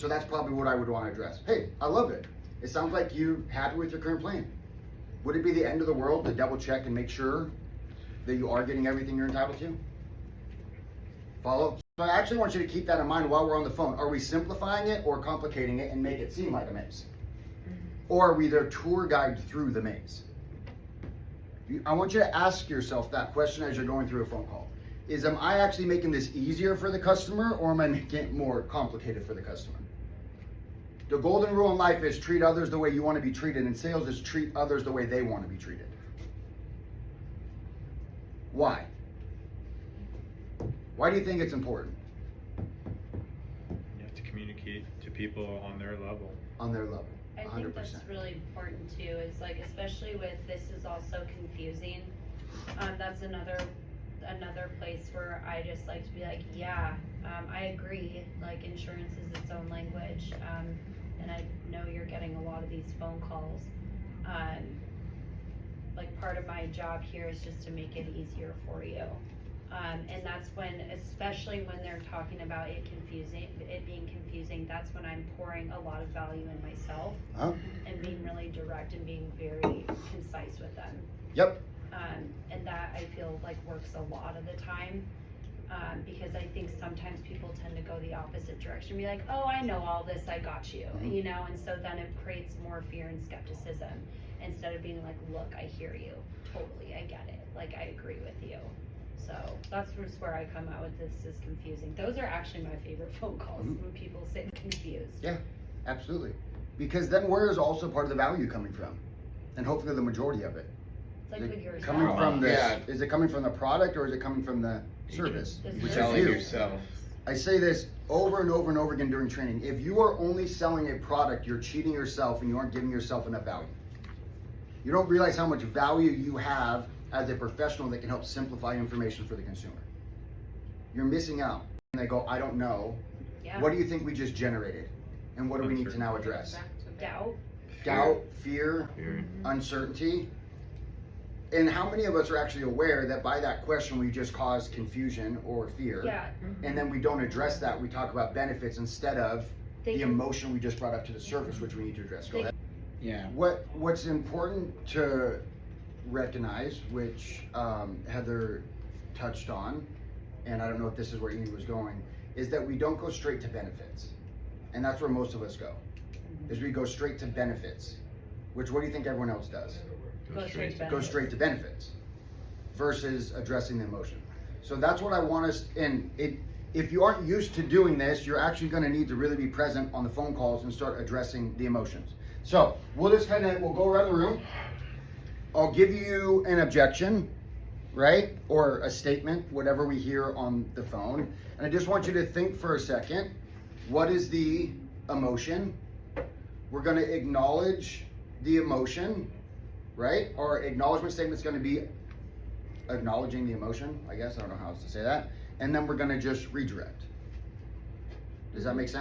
So that's probably what I would want to address. Hey, I love it. It sounds like you're happy with your current plan. Would it be the end of the world to double check and make sure that you are getting everything you're entitled to? Follow? So I actually want you to keep that in mind while we're on the phone. Are we simplifying it or complicating it and make it seem like a maze? Or are we their tour guide through the maze? I want you to ask yourself that question as you're going through a phone call. Am I actually making this easier for the customer, or am I making it more complicated for the customer? The golden rule in life is treat others the way you want to be treated. In sales is treat others the way they want to be treated. Why? Why do you think it's important? You have to communicate to people on their level. On their level, 100%. I think that's really important too, is like, especially with this is also confusing. That's another place where I just like to be like, yeah, I agree, like insurance is its own language. And I know you're getting a lot of these phone calls. Like part of my job here is just to make it easier for you. And that's when, especially when they're talking about it being confusing, that's when I'm pouring a lot of value in myself and being really direct and being very concise with them. Yep. And that I feel like works a lot of the time. Because I think sometimes people tend to go the opposite direction and be like, oh, I know all this, I got you, you know, and so then it creates more fear and skepticism instead of being like, look, I hear you, totally, I get it, like I agree with you. So that's just where I come out with this is confusing. Those are actually my favorite phone calls when people say confused. Yeah, absolutely. Because then where is also part of the value coming from? And hopefully the majority of it. It's like with yourself. Coming from the, Yeah. Is it coming from the product or is it coming from the service? The Which is Selling you. yourself. I say this over and over and over again during training. If you are only selling a product, you're cheating yourself and you aren't giving yourself enough value. You don't realize how much value you have as a professional that can help simplify information for the consumer. You're missing out. And they go, I don't know. Yeah. What do you think we just generated? And what do we need to now address? Doubt. Doubt, fear, uncertainty. And how many of us are actually aware that by that question we just caused confusion or fear? Yeah. And then we don't address that. We talk about benefits instead of the emotion we just brought up to the surface, which we need to address. Go ahead. Yeah. What's important to recognize, which Heather touched on, and I don't know if this is where Ian was going, is that we don't go straight to benefits. And that's where most of us go, is we go straight to benefits, which what do you think everyone else does? Go straight to benefits versus addressing the emotion. So that's what I want us, and if you aren't used to doing this, you're actually gonna need to really be present on the phone calls and start addressing the emotions. So we'll go around the room. I'll give you an objection, right? Or a statement, whatever we hear on the phone. And I just want you to think for a second, what is the emotion? We're gonna acknowledge the emotion, right? Our acknowledgement statement is going to be acknowledging the emotion, I guess. I don't know how else to say that. And then we're going to just redirect. Does that make sense?